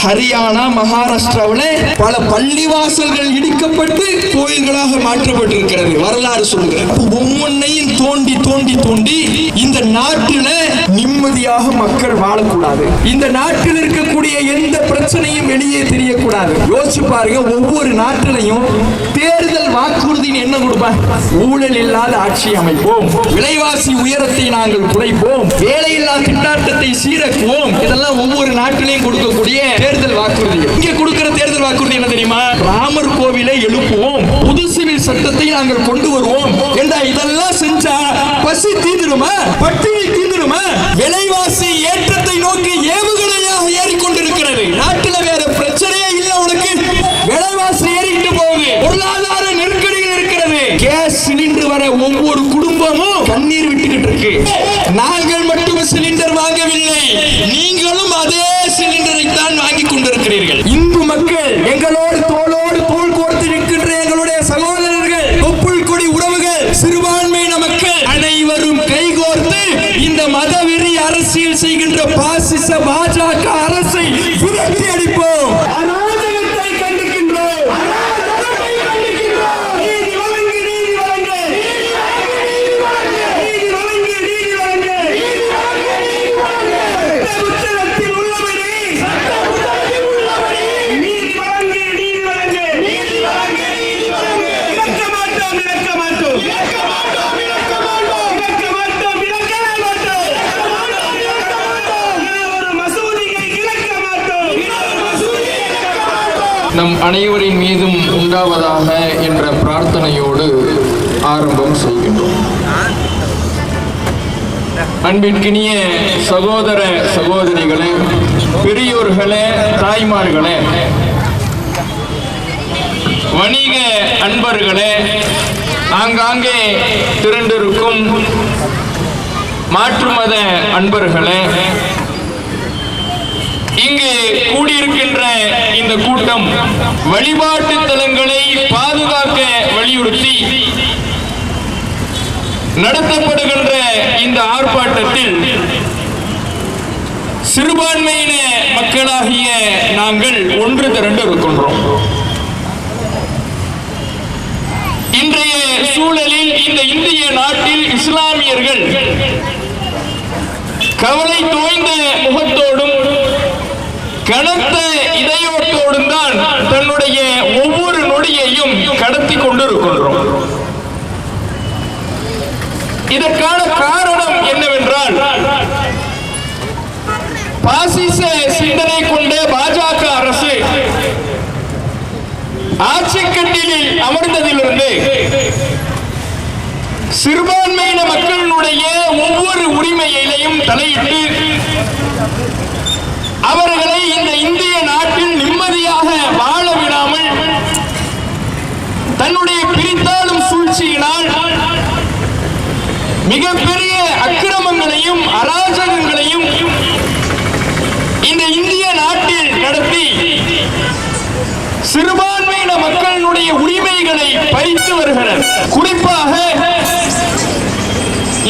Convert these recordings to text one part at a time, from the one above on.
ஹரியானா, மகாராஷ்டிராவில் பல பள்ளிவாசல்கள் இடிக்கப்பட்டு கோயில்களாக மாற்றப்பட்டிருக்கிறது. வரலாறு சொல்லுகிறது. ஒவ்வொன்றையும் தோண்டி தோண்டி தோண்டி இந்த நாட்டில நிம்மதியாக மக்கள் வாழக்கூடாது, இந்த நாட்டில் இருக்கக்கூடிய எந்த பிரச்சனையும் வெளியே தெரியக்கூடாது. யோசிச்சு பாருங்க, ஒவ்வொரு நாட்டிலையும் தேர்தல் வாக்குறுதின்னு என்ன கொடுப்பாங்க? ஊழல் இல்லாத ஆட்சி அமைப்போம், விலைவாசி உயரத்தை நாங்கள் குறைப்போம், வேலையில்லா திண்டாட்டத்தை சீரக்குவோம். இதெல்லாம் ஒவ்வொரு நாட்டிலையும் கொடுக்கக்கூடிய தேர்தல் வாக்குறுதி. இங்க கொடுக்கிற தேர்தல் வாக்குறுதி என்ன தெரியுமா? ராமர் கோவிலை எழுப்புவோம், புது சிவில் சட்டத்தை நாங்கள் கொண்டு வருவோம் என்றா. இதெல்லாம் செஞ்சா பசி தீந்துருமா? பட்டினி தீந்துருமா? விலைவாசி ஏற்றத்தை நோக்கி ஏவுகணையாக ஏறிக்கொண்டிருக்கிறது. நாட்டில் வேற பிரச்சனையே இல்லை. உனக்கு விலைவாசி ஏறிட்டு போகுது, பொருளாதார நெருக்கடிகள் இருக்கிறது. கேஸ் சிலிண்டர் வர ஒவ்வொரு குடும்பமும் கண்ணீர் விட்டுக்கிட்டு இருக்கு. நாங்கள் மட்டும் சிலிண்டர் வாங்கவில்லை, நீங்களும் அதே சிலிண்டரை தான் வாங்கி கொண்டிருக்கிறீர்கள். இந்து மக்கள், எங்களோடு தோளோடு தோள் கோர்த்து நிற்கின்ற எங்களுடைய சகோதரர்கள், தொப்புள் கொடி உறவுகள், சிறுபான்மையின மக்கள் அனைவரும் கைகோர்த்து இந்த மதவெறி அரசியல் செய்கின்ற பாசிச பாஜக அரசை விரட்டி அடிப்போம். நம் அனைவரின் மீதும் உண்டாவதாக என்ற பிரார்த்தனையோடு ஆரம்பம் செய்கின்றோம். அன்பிற்கினிய சகோதர சகோதரிகளே, பெரியோர்களே, தாய்மார்களே, வணிக அன்பர்களே, ஆங்காங்கே திரண்டிருக்கும் மாற்று மத அன்பர்களே, இங்கு கூடியிருக்கின்ற இந்த கூட்டம் வழிபாட்டு தலங்களை பாதுகாக்க வலியுறுத்தி நடத்தப்படுகின்ற இந்த ஆர்ப்பாட்டத்தில் சிறுபான்மையின மக்களாகிய நாங்கள் ஒன்று திரண்டு இருக்கின்றோம். இன்றைய சூழலில் இந்த இந்திய நாட்டில் இஸ்லாமியர்கள் கவலை தோய்ந்த முகத்தோடும் கனத்த இதயோட்டோடும் தான் தன்னுடைய ஒவ்வொரு நொடியையும் கடத்தி கொண்டிருக்கின்றோம். இதற்கான காரணம் என்னவென்றால், பாசிச சிந்தனை கொண்ட பாஜக அரசு ஆட்சிக்கட்டிலில் அமர்ந்ததிலிருந்து சிறுபான்மையின மக்களினுடைய ஒவ்வொரு உரிமையிலையும் தலையிட்டு அவர்களை இந்த இந்திய நாட்டில் நிம்மதியாக வாழ விடாமல் தன்னுடைய பிரித்தாளும் சூழ்ச்சியினால் மிகப்பெரிய அக்கிரமங்களையும் அராஜகங்களையும் இந்த இந்திய நாட்டில் நடத்தி சிறுபான்மையின மக்களினுடைய உரிமைகளை பறித்து வருகிறார். குறிப்பாக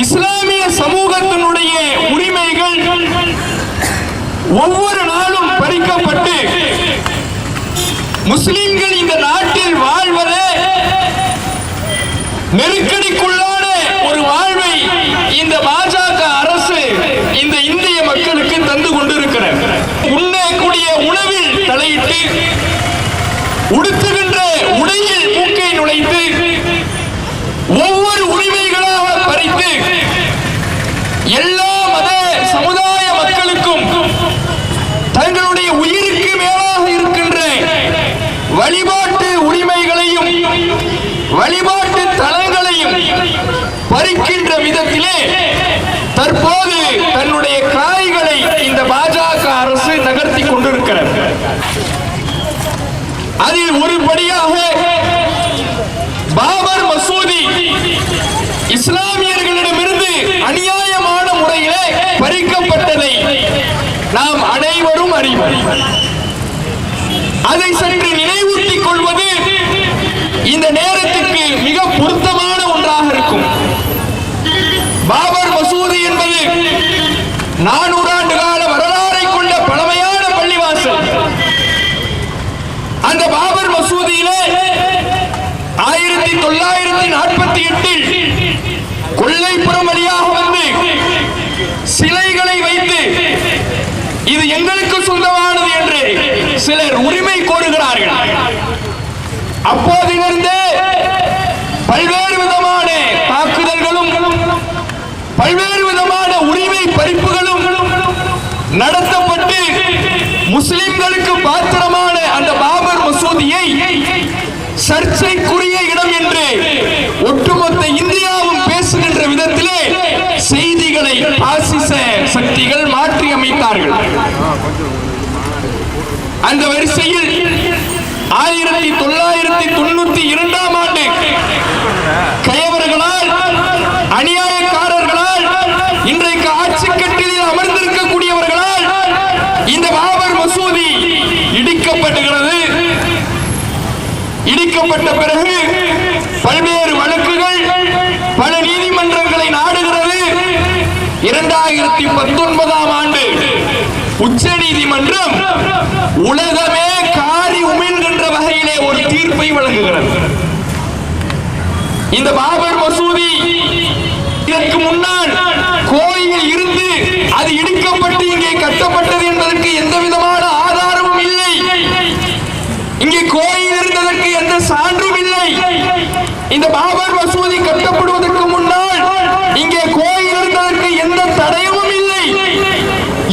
இஸ்லாமிய சமூகத்தினுடைய உரிமைகள் ஒவ்வொரு நாளும் பறிக்கப்பட்டு முஸ்லிம்கள் இந்த நாட்டில் வாழ்வதே நெருக்கடிக்குள்ளான ஒரு வாழ்வை இந்த பாஜக அரசு இந்த இந்திய மக்களுக்கு தந்து கொண்டிருக்கிறார். உண்ணக்கூடிய உணவில் தலையிட்டு, உடுத்துகின்ற உடையில் மூக்கை நுழைத்து, ஒவ்வொரு உரிமைகளாக பறித்து எல்லா மத சமுதாய மக்களுக்கும் தங்களுடைய உயிருக்கு மேலாக இருக்கின்ற வழிபாட்டு உரிமைகளையும் வழிபாட்டு தலங்களையும் பறிக்கின்ற விதத்திலே தற்போது தன்னுடைய காய்களை இந்த பாஜக அரசு நகர்த்தி கொண்டிருக்கிறது. அதில் ஒருபடியாக பாபர் மசூதி இஸ்லாமியர்களிடமிருந்து அநியாயமான முறையிலே பறிக்கப்பட்டதை நாம் அனைவரும் அறிவோம். அதை சற்று நினைவூட்டிக் கொள்வது இந்த நேரத்திற்கு மிக பொருத்தமான ஒன்றாக இருக்கும். பாபர் மசூதி என்பது 400 ஆண்டு கால வரலாறை கொண்ட பழமையான பள்ளிவாசல். அந்த பாபர் மசூதியிலே 1948 கொள்ளைப்புறம் வழியாக வந்து சிலைகளை வைத்து இது எங்களுக்கு சொந்தமானது என்று சிலர் உரிமை கோருகிறார்கள். அப்போதிலிருந்து பல்வேறு விதமான தாக்குதல்களும் பல்வேறு விதமான உரிமை பறிப்புகளும் நடத்தப்பட்டு முஸ்லிம்களுக்கு பாத்திரமான அந்த பாபர் மசூதியை சர்ச்சைக்குரிய இடம் என்று ஒட்டுமொத்த இந்தியாவும் பேசுகின்ற விதத்திலே செய்திகளை பாசிச சக்திகள் மாற்றி அமைத்தார்கள். அந்த வரிசையில் 1992 ஆண்டு கயவர்களால் அநியாயக்காரர்களால் இன்றைக்கு ஆட்சி கட்டிலில் அமர்ந்திருக்கக்கூடியவர்களால் இந்த பாபர் மசூதி இடிக்கப்படுகிறது. இடிக்கப்பட்ட பிறகு பல்வேறு வழக்குகள் பல நீதிமன்றங்களை நாடுகிறது. 2019 ஆண்டு உச்ச நீதிமன்றம் உலகமே காரி உமிழ்கின்ற வகையிலே ஒரு தீர்ப்பை வழங்குகிறது. இந்த பாபர் மசூதி இதற்கு முன்னால் கோயில் இருந்து அது இடிக்கப்பட்டு இங்கே கட்டப்பட்டது என்பதற்கு எந்த விதமான ஆதாரமும் இல்லை. இங்கே கோயில் இருந்ததற்கு எந்த சான்றும் இல்லை. இந்த பாபர் மசூதி கட்டப்படுவதற்கு முன்னால் இங்கே கோயில் இருந்ததற்கு எந்த தடயமும் இல்லை.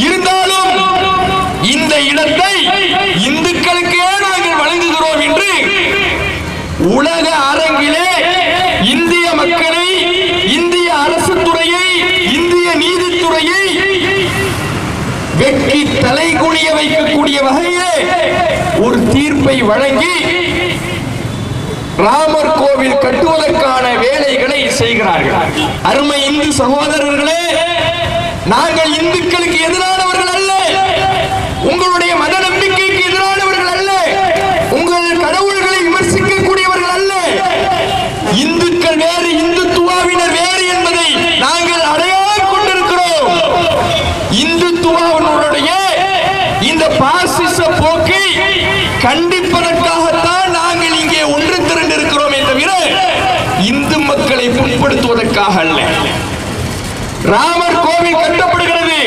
இருந்தாலும் இந்த இடத்தை இந்துக்களுக்கே நாங்கள் வழங்குகிறோம் என்று உலக அரங்கிலே இந்திய மக்களை, இந்திய அரசு துறையை, இந்திய நீதித்துறையை வெட்கி தலைகுனிய வைக்கக்கூடிய வகையிலே ஒரு தீர்ப்பை வழங்கி ராமர் கோவில் கட்டுவதற்கான வேலைகளை செய்கிறார்கள். அருமை இந்து சகோதரர்களே, நாங்கள் இந்துக்களுக்கு எதிரானவர்கள் அல்ல, உங்களுடைய மத நம்பிக்கைக்கு எதிரானவர்கள் அல்ல, உங்கள் கடவுள்களை விமர்சிக்கக்கூடியவர்கள் அல்ல. இந்துக்கள் வேறு, இந்துத்துவாவினர் வேறு என்பதை நாங்கள் அடையாளம் கொண்டிருக்கிறோம். இந்துத்துவாவினுடைய இந்த பாசிச போக்கை கண்டிப்பதற்காகத்தான் நாங்கள் இங்கே ஒன்று திரண்டிருக்கிறோமே தவிர இந்து மக்களை புண்படுத்துவதற்காக அல்ல. ராமர் கோவில் கட்டப்படுகிறது,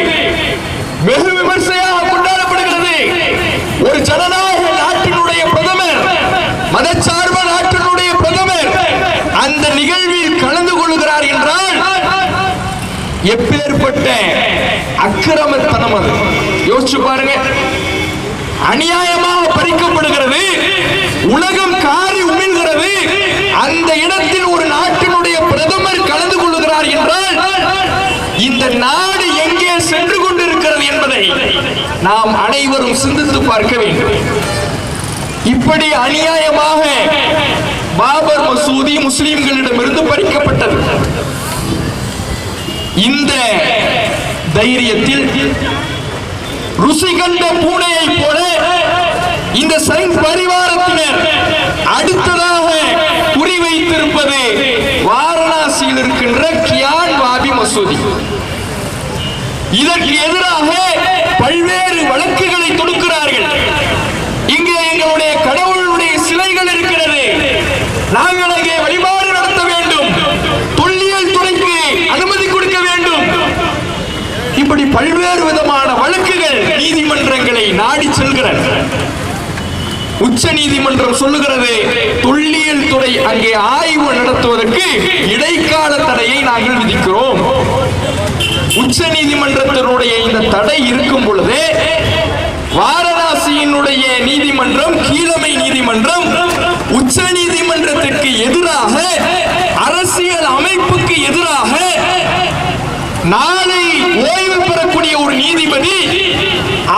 வெகு விமர்சையாக கொண்டாடப்படுகிறது. ஒரு ஜனநாயக நாட்டினுடைய பிரதமர், மதச்சார்பு நாட்டினுடைய பிரதமர் அந்த நிகழ்வில் கலந்து கொள்கிறார் என்றால் எப்பேற்பட்ட அக்கிரமத்தனம் அது! யோசிச்சு பாருங்க. அநியாயமாக பறிக்கப்படுகிறது, உலகம் காரி உமிழ்கிறது. அந்த இடத்தில் ஒரு நாட்டினுடைய பிரதமர் கலந்து கொள்கிறார் என்றால் இந்த நாடு எங்கே சென்று கொண்டிருக்கிறது என்பதை நாம் அனைவரும் சிந்தித்து பார்க்க வேண்டும். இப்படி அநியாயமாக பாபர் மசூதி முஸ்லிம்களிடமிருந்து பறிக்கப்பட்டது. இந்த தைரியத்தில் ருசி கண்ட பூனையை போல இந்த சங் பரிவாரத்தினர் அடுத்ததாக குறிவைத்திருப்பது வாரணாசியில் இருக்கின்ற கியான் வாபி மசூதி. இதற்கு எதிராக பல்வேறு வழக்குகளை தொடுக்கிறார்கள். இங்கே எங்களுடைய கடவுளுடைய சிலைகள் இருக்கிறது, நாங்கள் அங்கே வழிபாடு நடத்த வேண்டும், தொல்லியல் துறைக்கு அனுமதி கொடுக்க வேண்டும். இப்படி பல்வேறு விதமான வழக்குகள் நீதிமன்றங்களை நாடி செல்கிறது. உச்ச நீதிமன்றம் சொல்லுகிறது, தொல்லியல் துறை அங்கே ஆய்வு நடத்துவதற்கு இடைக்கால தடையை நாங்கள் விதிக்கிறோம். உச்ச நீதிமன்றத்தினுடைய இந்த தடை இருக்கும் பொழுது வாரணாசியினுடைய நீதிமன்றம், கீழமை நீதிமன்றம் உச்ச நீதிமன்றத்திற்கு எதிராக, அரசியல் அமைப்புக்கு எதிராக நாளை ஓய்வு பெறக்கூடிய ஒரு நீதிபதி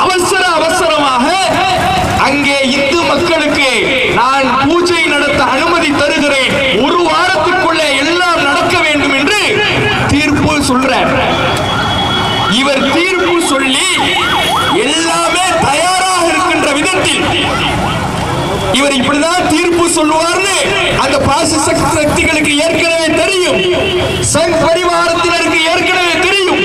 அவசரமாக அங்கே இந்து மக்களுக்கு நான் பூஜை நடத்த அனுமதி தருகிறேன், ஒரு வாரத்துக்குள்ளே எல்லாம் நடக்க வேண்டும் என்று தீர்ப்பு சொல்றார். இவர் தீர்ப்பு சொல்லி எல்லாமே தயாராக இருக்கின்ற விதத்தில் இவர் இப்படிதான் தீர்ப்பு சொல்லுவார்னு அந்த பாசிச சக்திகளுக்கு ஏற்கனவே தெரியும், சங் பரிவாரத்தினருக்கு ஏற்கனவே தெரியும்,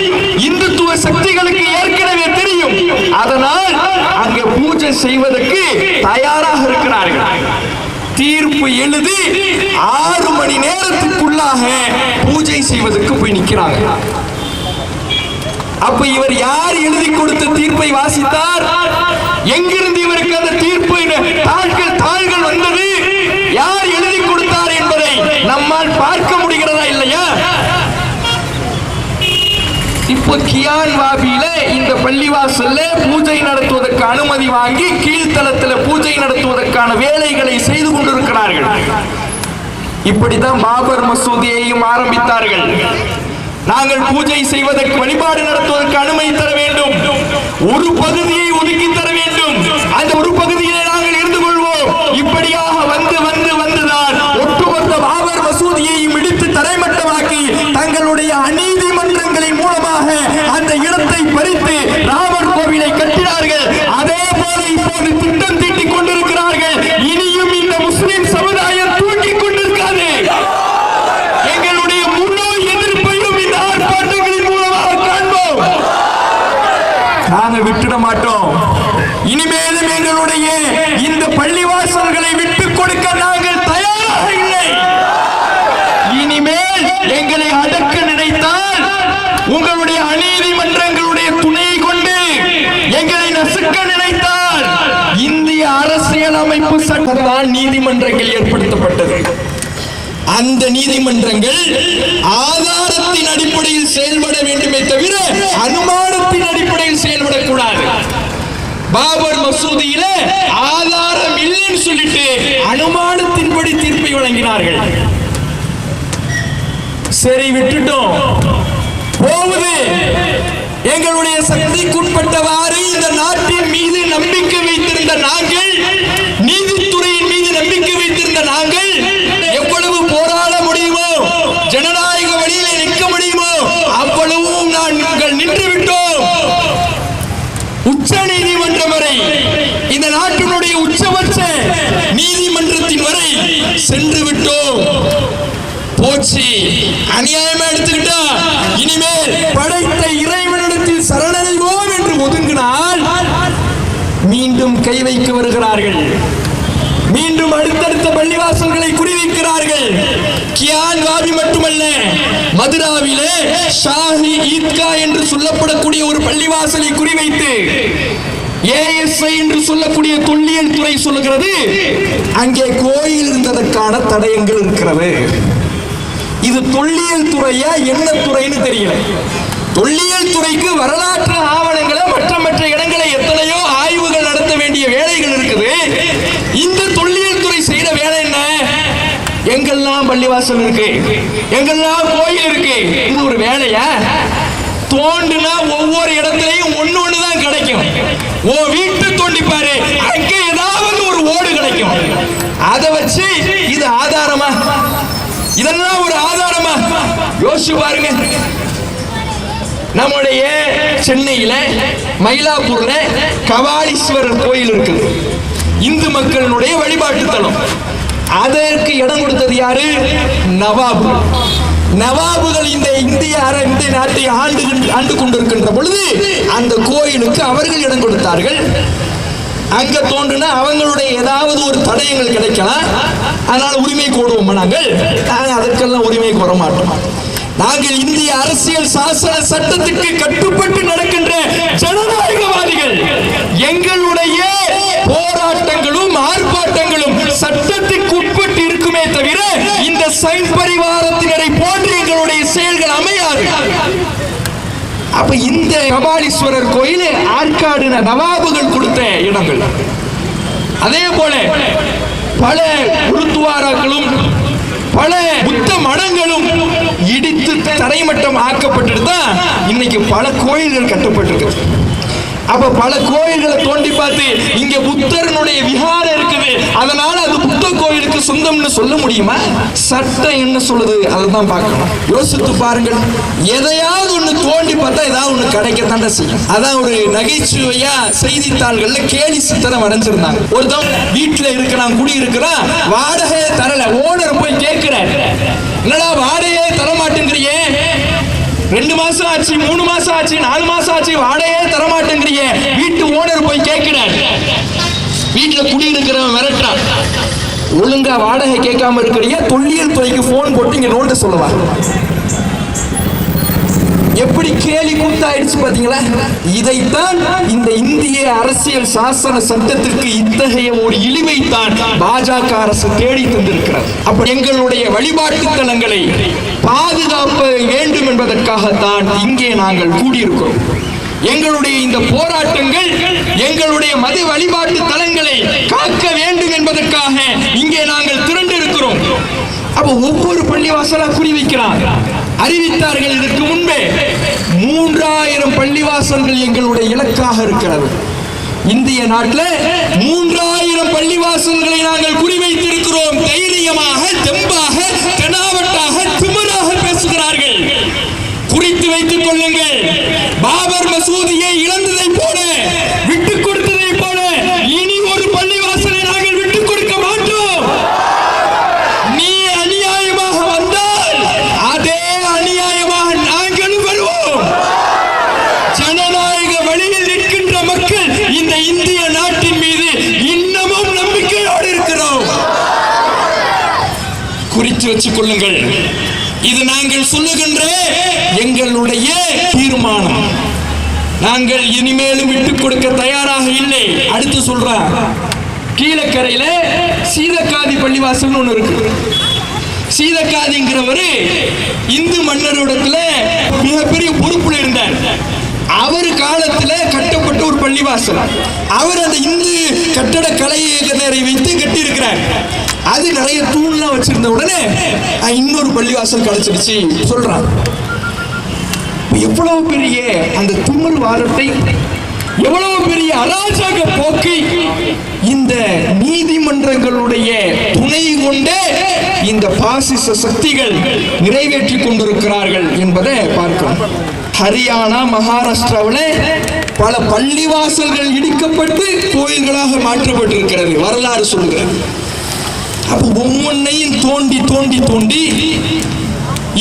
இந்துத்துவ சக்திகளுக்கு ஏற்கனவே தெரியும். அதனால் அங்கே பூஜை செய்வதற்கு தயாராக இருக்கிறார்கள். தீர்ப்பு எழுதி 6 மணி நேரத்துக்குள்ளாக பூஜை செய்வதற்கு போய் நிற்கிறாங்க. அப்ப இவர் யார் எழுதி கொடுத்த தீர்ப்பை வாசித்தார்? எங்கிருந்து இவருக்கு அந்த தீர்ப்பு தாள்கள் வந்தது? யார் எழுதி கொடுத்தார் என்பதை நம்மால் பார்க்க முடிகிறதா இல்லையா? இப்போ கியான் வாபியில இந்த பள்ளிவாசல்ல பூஜை நடத்துவதற்கு அனுமதி வாங்கி கீழ்த்தளத்தில் பூஜை நடத்துவதற்கான வேலைகளை செய்து கொண்டிருக்கிறார்கள். இப்படித்தான் பாபர் மசூதியையும் ஆரம்பித்தார்கள். நாங்கள் பூஜை செய்வதற்கு, வழிபாடு நடத்துவதற்கு அனுமதி தர வேண்டும், ஒரு பகுதியை ஒதுக்கி தர வேண்டும், அந்த ஒரு பகுதியிலே நாங்கள் இருந்து கொள்வோம். இப்படியாக வந்துதான் ஒட்டுமொத்த பாபர் மசூதியையும் இடித்து தரைமட்டமாக்கி தங்களுடைய அநீதிமன்றங்களின் மூலமாக அந்த இடத்தை பறித்து ராமர் கோவிலை கட்டினார்கள். அதே போல இப்போது திட்டம் தீட்டிக் கொண்டிருக்கிறார்கள். இனியும் இந்த முஸ்லிம் சமுதாயம் தூக்கிக் கொண்டிருக்காது. எங்களுடைய முழு எதிர்ப்பையும் இந்த ஆர்ப்பாட்டங்களின் மூலமாக காண்போம். நாங்கள் விட்டுட மாட்டோம். இனிமேலும் எங்களுடைய இந்த பள்ளிவாசல்களை விட்டுக் கொடுக்க நாங்கள் தயாராக இல்லை. இனிமேல் எங்களை அடக்க நினைத்தால் உங்களுடைய அநீதிமன்றங்களுடைய துணை கொண்டு எங்களை நசுக்க நினைத்தால் இந்திய அரசியல் அமைப்பு சட்டத்தால் நீதிமன்றங்கள் ஏற்படுத்தப்பட்டது. அந்த நீதிமன்றங்கள் ஆதாரத்தின் அடிப்படையில் செயல்பட வேண்டுமே தவிர அனுமானத்தின் அடிப்படையில் செயல்படக்கூடாது. பாபர் மசூதியில ஆதாரம் இல்லைன்னு சொல்லிட்டு அனுமானத்தின்படி தீர்ப்பை வழங்கினார்கள். சரி, விட்டுட்டோம், போகுது. எங்களுடைய சக்திக்குட்பட்டவாறு இந்த நாட்டின் மீது நம்பிக்கை வைத்திருந்த நாங்கள், நீதித்துறையின் மீது நம்பிக்கை வைத்திருந்த நாங்கள் எவ்வளவு போராட முடியுமோ, ஜனநாயக வழியிலே நிற்க முடியுமோ அவ்வளவும் நாங்கள் நின்று விட்டோம். உச்ச நீதிமன்றம் வரை, இந்த நாட்டினுடைய உச்சபட்ச நீதிமன்றத்தின் வரை சென்று விட்டோம். போச்சு, அநியாயமா எடுத்துக்கிட்டா இனிமேல் படைத்த இறைவனிடத்தில் சரணடைவோம் என்று ஒதுங்கினால் மீண்டும் கை வைக்க வருகிறார்கள். மீண்டும் அடுத்தடுத்த பள்ளிவாசல்களை குறிவைக்கிறார்கள். கியான் வாபி மட்டுமல்ல, மதுராவிலே ஷாஹி ஈத்கா என்று சொல்லப்படக்கூடிய ஒரு பள்ளிவாசலை குறிவைத்து ஏஎஸ்ஐ என்று சொல்லக்கூடிய தொல்லியல் துறை சொல்லுகிறது அங்கே கோயில் இருந்ததற்கான தடயங்கள் இருக்கிறது. இது தொல்லியல் துறையா என்ன துறைன்னு தெரியல. தொல்லியல் துறைக்கு வரலாற்று ஆவணங்களை மற்ற இடங்களை எத்தனையோ ஆய்வுகள் நடத்த வேண்டிய வேலைகள் இருக்குது. இந்த தொல்லியல் துறை செய்யற வேலை என்ன? எங்கெல்லாம் பள்ளிவாசல் இருக்கு, எங்கெல்லாம் கோயில் இருக்கு, இது ஒரு வேலையா? தோண்டுனா ஒவ்வொரு இடத்துலையும் ஒண்ணுதான் கிடைக்கும். ஓ வீட்டு தோண்டிப்பாரு, அங்க ஏதாவது ஒரு ஓடு கிடைக்கும். அதை வச்சு இது ஆதாரமா? இதெல்லாம் ஒரு ஆதாரமா? யோசிச்சு பாருங்க. நம்முடைய சென்னையில மயிலாப்பூர்ல கபாலீஸ்வரர் கோயில் இருக்குது, இந்து மக்களுடைய வழிபாட்டு தலம். அதற்கு இடம் கொடுத்தது யாரு? நவாபு. நவாபுகள் இந்த இந்திய நாட்டை ஆண்டு கொண்டிருக்கின்ற பொழுது அந்த கோயிலுக்கு அவர்கள் இடம் கொடுத்தார்கள். அங்க தோன்றுனா அவங்களுடைய ஏதாவது ஒரு தடயங்கள் கிடைக்கலாம், அதனால உரிமை கோருவோம். நாங்கள் அதற்கெல்லாம் உரிமை கோர மாட்டோம். நாங்கள் இந்திய அரசியல் சாசன சட்டத்துக்கு கட்டுப்பட்டு நடக்கின்ற ஜனநாயகவாதிகள். எங்களுடைய போராட்டங்களும் ஆர்ப்பாட்டங்களும் சட்டத்துக்கு உட்பட்டு இருக்குமே தவிர இந்த சைன் பரிவாரத்தினரை போன்று எங்களுடைய செயல்கள் அமையாது. அப்ப இந்த கபாலீஸ்வரர் கோயில் ஆற்காடு நவாபுகள் கொடுத்த இடங்கள். அதே போல பல குருத்வாராக்களும் பல புத்த மடங்களும் இடித்து தரைமட்டம் ஆக்கப்பட்டு தான் இன்னைக்கு பல கோயில்கள் கட்டப்பட்டிருக்கு. அப்ப பல கோயில்களை தோண்டி பார்த்து இங்க புத்தரனுடைய விஹாரம் இருக்குது, அதனால அது புத்த கோயிலுக்கு சொந்தம்னு சொல்ல முடியுமா? சட்டம் என்ன சொல்லுது அதை தான் பார்க்கணும். யோசித்து பாருங்கள். எதையாவது ஒண்ணு தோண்டி பார்த்தா ஏதாவது ஒண்ணு கிடைக்கத்தாண்ட செய்யும். அதான் ஒரு நகைச்சுவையா செய்தித்தாள்கள்ல கேலி சித்திரம் வரைஞ்சிருந்தாங்க. ஒருத்தன் வீட்டுல இருக்கிறான், குடி இருக்கிறான், வாடகை தரல. ஓனர் போய் கேட்கிற, என்னடா வாடகையே தர மாட்டேங்கிறியே? 2 மாசம் ஆச்சு, 3 மாசம் ஆச்சு, 4 மாசம் ஆச்சு, வாடகையே தரமாட்டேங்கிறீங்க. வீட்டு ஓனர் போய் கேட்கிறார், வீட்டுல குடியிருக்கிறவன் மிரட்டான், ஒழுங்கா வாடகை கேட்காம இருக்கிறீங்க, தொல்லியல் துறைக்கு போன் போட்டு இங்க நோட்ட சொல்லுவாங்க. எப்படி கேலி கூத்தாயிடுச்சு பாத்தீங்களா? இதைத்தான் இந்த இந்திய அரசியல் சாசன சட்டத்திற்கு இத்தகைய ஒரு இழிவைத்தான் பாஜக அரசு தேடி தந்திருக்கிறது. அப்ப எங்களுடைய வழிபாட்டு தலங்களை பாதுகாக்க வேண்டும் என்பதற்காகத்தான் இங்கே நாங்கள் கூடியிருக்கிறோம். எங்களுடைய இந்த போராட்டங்கள் எங்களுடைய மத வழிபாட்டு தலங்களை காக்க வேண்டும் என்பதற்காக இங்கே நாங்கள் திரண்டு இருக்கிறோம். அப்ப ஒவ்வொரு பள்ளிவாசலா குறி வைக்கிறார். அறிவித்தார்கள் இதற்கு முன்பே 3000 பள்ளிவாசல்கள் எங்களுடைய இலக்காக இருக்கிறது. இந்திய நாட்டில் 3000 பள்ளிவாசல்களை நாங்கள் குறிவைத்திருக்கிறோம். தைரியமாக, தெம்பாக, தெனாவட்டாக, திமிராக பேசுகிறார்கள். குறித்து வைத்துக் கொள்ளுங்கள். பாபர் மசூதியை இழந்ததை போல, விட்டுக் கொடுத்ததை போல இனி ஒரு பள்ளிவாசலை நாங்கள் விட்டுக் கொடுக்க மாட்டோம். நீ அநியாயமாக வந்தால் அதே அநியாயமாக நாங்களும் வருவோம். ஜனநாயக வழியில் நிற்கின்ற மக்கள் இந்த இந்திய நாட்டின் மீது இன்னமும் நம்பிக்கையோடு இருக்கிறோம். குறித்து வச்சுக் கொள்ளுங்கள். இது நாங்கள் சொல்லுகின்ற எங்களுடைய தீர்மானம். நாங்கள் இனிமேலும் விட்டுக் கொடுக்க தயாராக இல்லை. அடுத்து சொல்றேன், கீழக்கரையில சீதக்காதி பள்ளிவாசல் ஒண்ணு இருக்கு. சீதக்காதிங்கிறவரு இந்து மன்னரிடத்துல மிகப்பெரிய பொறுப்புல இருந்தார். அவர் காலத்துல கட்டப்பட்ட ஒரு பள்ளிவாசல். அவர் அந்த இந்து கட்டட கலையை வைத்து கட்டி இருக்கிறார். அது நிறைய தூண்லாம் வச்சிருந்த உடனே இன்னொரு பள்ளிவாசல் கிடைச்சிருச்சு சொல்றான். எவ்வளவு பெரிய அந்த திமிர் வாதத்தை, எவ்வளவு பெரிய அராஜக போக்கை இந்த நீதிமன்றங்களுடைய துணை கொண்டே இந்த பாசிச சக்திகள் நிறைவேற்றி கொண்டிருக்கிறார்கள் என்பதை பார்க்கிறோம். ஹரியானா, மகாராஷ்டிராவில் பல பள்ளிவாசல்கள் இடிக்கப்பட்டு கோயில்களாக மாற்றப்பட்டிருக்கிறது, வரலாறு சொல்லுகிறது. அப்ப ஒவ்வொன்னையும் தோண்டி தோண்டி தோண்டி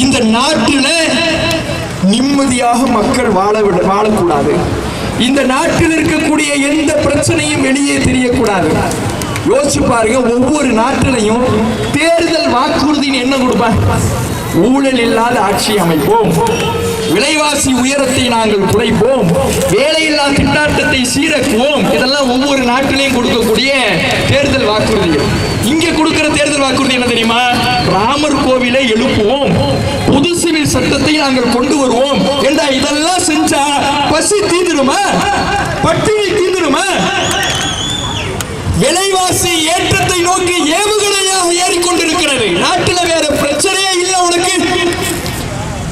இந்த நாட்டில் நிம்மதியாக மக்கள் வாழக்கூடாது. இந்த நாட்டில் இருக்கக்கூடிய எந்த பிரச்சனையும் வெளியே தெரியக்கூடாது. யோசிச்சு பாருங்க, ஒவ்வொரு நாட்டிலையும் தேர்தல் வாக்குறுதின்னு என்ன கொடுப்பாங்க? ஊழல் இல்லாத ஆட்சி அமைப்போம், விலைவாசி உயரத்தை நாங்கள் குறைப்போம், வேலையில்லா திண்டாட்டத்தை சீரக்குவோம். இதெல்லாம் ஒவ்வொரு நாட்டிலையும் கொடுக்கக்கூடிய தேர்தல் வாக்குறுதிகள். இங்க கொடுக்கிற தேர்தல் வாக்குறுதி என்ன தெரியுமா? ராமர் கோவிலை எழுப்புவோம், புது சிவில் சட்டத்தை நாங்கள் கொண்டு வருவோம். என்றா இதெல்லாம் செஞ்சா பசி தீந்துருமா? பட்டினி தீந்துருமா? விலைவாசி ஏற்றத்தை நோக்கி ஏவுகணையாக ஏறிக்கொண்டிருக்கிறது. நாட்டில் வேற பிரச்சனையே இல்லை உனக்கு.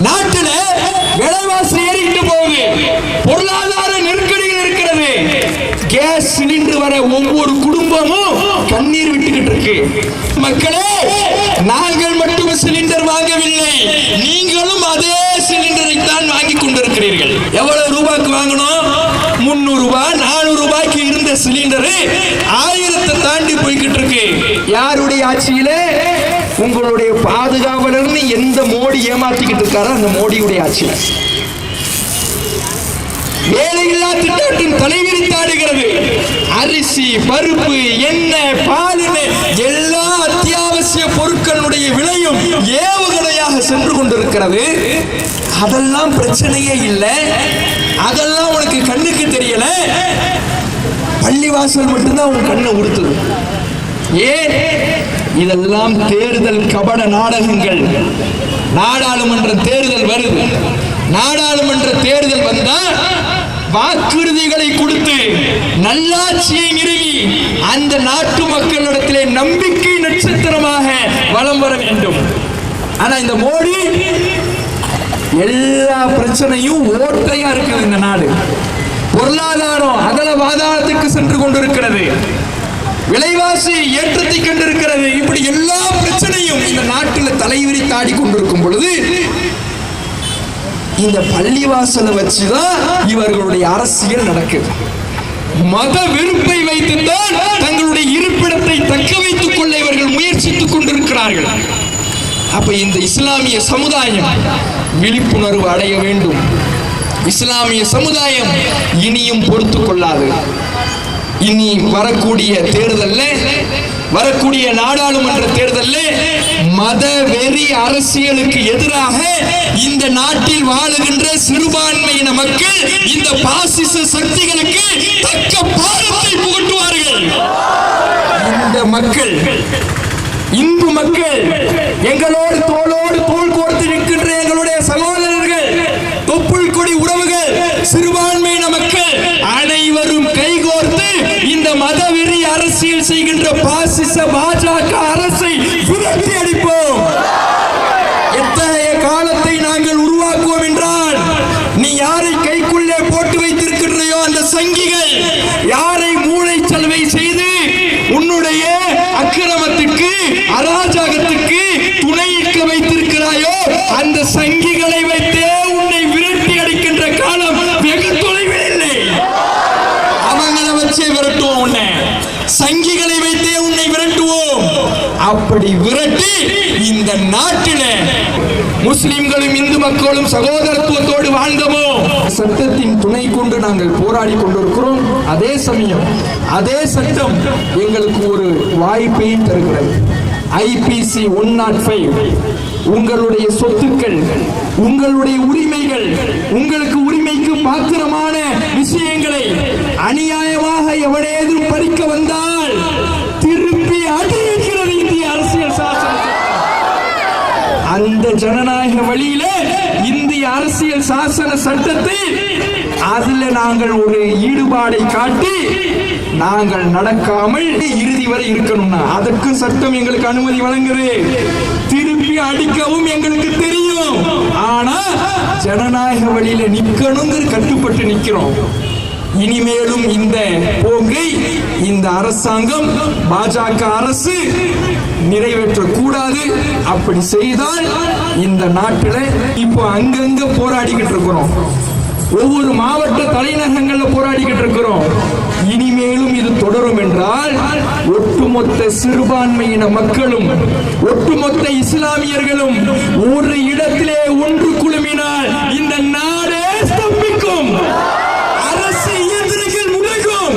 நாட்டில் விலைவாசி ஏறிட்டு போகுது, பொருளாதார நெருக்கடிகள் இருக்கிறது. கேஸ் சிலிண்டர் வர ஒவ்வொரு குடும்பமும் கண்ணீர் விட்டுக்கிட்டு இருக்கு. மக்களே, நாங்கள் மட்டும் சிலிண்டர் வாங்கவில்லை, நீங்களும் அதே சிலிண்டரை தான் வாங்கி கொண்டிருக்கிறீர்கள். எவ்வளவு ரூபாய்க்கு வாங்கணும்? 300 ரூபாய், 400 ரூபாய்க்கு இருந்த சிலிண்டர் 1000 தாண்டி போய்கிட்டு இருக்கு. யாருடைய ஆட்சியிலே? உங்களுடைய பாதுகாவலர்னு எந்த மோடி ஏமாத்திக்கிட்டு இருக்காரோ அந்த மோடியுடைய ஆட்சியில. வேலையில்லா திட்டம் தலைவிரித்தாடுகிறது. அரிசி, பருப்பு, எண்ணெய், பால், எல்லா அத்தியாவசிய பொருட்களுடைய விலையும் ஏவுகணையாக சென்று கொண்டிருக்கிறது. அதெல்லாம் பிரச்சனையே இல்லை, அதெல்லாம் உனக்கு கண்ணுக்கு தெரியல. பள்ளிவாசல் மட்டும்தான் உன் கண்ணை உறுத்துது. ஏன்? இதெல்லாம் தேர்தல் கபட நாடகங்கள். நாடாளுமன்ற தேர்தல் வருது. நாடாளுமன்ற தேர்தல் வந்தா வாக்குறுதிகளை கொடுத்து நல்லாட்சியை நிறுவி அந்த நாட்டு மக்களிடத்திலே நம்பிக்கை நட்சத்திரமாக வலம் வர வேண்டும். ஆனா இந்த மோடி எல்லா பிரச்சனையும் ஓட்டையா இருக்குது. இந்த நாடு பொருளாதாரம் அதல பாதாளத்துக்கு சென்று கொண்டிருக்கிறது. விலைவாசி ஏற்றத்தை கண்டிருக்கிறது. இப்படி எல்லா பிரச்சனையும் இந்த நாட்டில் தலைவிரி தாடி கொண்டிருக்கும் பொழுது இந்த பள்ளிவாசலை வச்சுதான் இவர்களுடைய அரசியல் நடக்குது. மத வெறுப்பை வைத்துத்தான் தங்களுடைய இருப்பிடத்தை தக்க வைத்துக் கொள்ள இவர்கள் முயற்சித்துக் கொண்டிருக்கிறார்கள். அப்ப இந்த இஸ்லாமிய சமுதாயம் விழிப்புணர்வு அடைய வேண்டும். இஸ்லாமிய சமுதாயம் இனியும் பொறுத்து கொள்ளாது. இனி வரக்கூடிய தேர்தலில், வரக்கூடிய நாடாளுமன்ற தேர்தலில் மத வெறி அரசியலுக்கு எதிராக இந்த நாட்டில் வாழுகின்ற சிறுபான்மையின மக்கள் இந்த பாசிச சக்திகளுக்கு தக்க பாடத்தை புகட்டுவார்கள். இந்த மக்கள், இந்து மக்கள், எங்களோடு தோளோடு தோள் கோர்த்து நிற்கின்ற எங்களுடைய சகோதரர்கள், தொப்புள் கொடி உறவுகள், சிறுபான்மையின மக்கள் அனைவரும் கைகோர்த்து இந்த மதவெறி அரசியல் செய்கின்ற பாசிச பாஜக அரசை விரட்டி அடிப்போம். எத்தகைய காலத்தை நாங்கள் உருவாக்குவோம் என்றால், நீ யாரை கைக்குள்ளே போட்டு வைத்திருக்கின்றையோ அந்த சங்கிகள், யாரை மூளைச்சலவை செய்து உன்னுடைய அக்கிரமத்துக்கு அராஜகத்துக்கு துணையிக்க வைத்திருக்கிறாயோ அந்த சங்கிகளை வைத்தே உன்னை விரட்டி அடிக்கின்ற காலம் வெகு தொலைவில் இல்லை. அவங்களை வச்சே விரட்டுவோம், உன்னை சங்கிகளை வைத்தே உன்னை விரட்டுவோம். அப்படி விரட்டி இந்த நாட்டில முஸ்லிம்களும் இந்து மக்களும் சகோதரத்துவத்தோடு வாழ்ந்தோமோ, சட்டத்தின் துணை கொண்டு நாங்கள் போராடி கொண்டிருக்கிறோம். அதே சமயம் அதே சட்டம் எங்களுக்கு ஒரு வாய்ப்பையும் தருகிறது. IPC 105 உங்களுடைய சொத்துக்கள், உங்களுடைய உரிமைகள், உங்களுக்கு உரிமைக்கு பாத்திரமான விஷயங்களை அநியாயமாக எவனேதும் பறிக்க வந்தால் திருப்பி அடிக்கிறது இந்திய அரசியல் சாசனம். அந்த ஜனநாயக வழியில இந்திய அரசியல் சாசன சட்டத்தை அதுல நாங்கள் ஒரு ஈடுபாடை காட்டி நாங்கள் நடக்காமல் இறுதி வரை இருக்கணும்னா அதற்கு சட்டம் எங்களுக்கு அனுமதி வழங்குது. திருப்பி அடிக்கவும் எங்களுக்கு தெரியும். ஆனா ஜனநாயக வழியில நிக்கணுங்கிற கட்டுப்பட்டு நிக்கிறோம். இனிமேலும் இந்த போக்கை இந்த அரசாங்கம், பாஜக அரசு நிறைவேற்றக்கூடாது. அப்படி செய்தால் இந்த நாட்டில் இப்போ அங்கங்க போராடிக்கிட்டு இருக்கிறோம், ஒவ்வொரு மாவட்ட தலைநகரங்கள்ல போராடிக்கிட்டு இருக்கிறோம். இனிமேலும் இது தொடரும் என்றால் ஒட்டுமொத்த சிறுபான்மையின மக்களும் ஒட்டுமொத்த இஸ்லாமியர்களும் ஒரு இடத்திலே ஒன்று குழுமினால் இந்த நாடே ஸ்தம்பிக்கும். அரசு இயந்திரங்கள் முடங்கும்.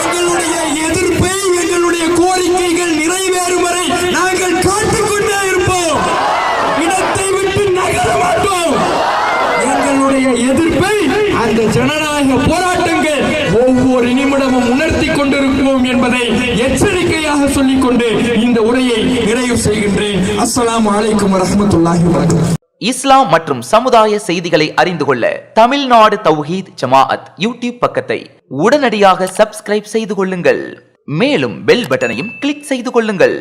எங்களுடைய எதிர்ப்பை, எங்களுடைய கோரிக்கைகள் நிறைவேறும் வரை நாங்கள் காட்டிக்கொண்டே இருப்போம். இடத்தை விட்டு நகர மாட்டோம். எங்களுடைய எதிர்ப்பை அந்த ஜனநாயக போராட்டங்கள் ஒவ்வொரு நிமிடமும் உணர்த்தி கொண்டிருப்போம் என்பதை எச்சரிக்கையாக சொல்லிக்கொண்டு இந்த உரையை நிறைவு செய்கின்றேன். அஸ்ஸலாமு அலைக்கும் வரஹ்மத்துல்லாஹி வபரகாத்துஹு. இஸ்லாம் மற்றும் சமுதாய செய்திகளை அறிந்து கொள்ள தமிழ்நாடு தௌஹீத் ஜமாஅத் யூடியூப் பக்கத்தை உடனடியாக சப்ஸ்கிரைப் செய்து கொள்ளுங்கள். மேலும் பெல் பட்டனையும் கிளிக் செய்து கொள்ளுங்கள்.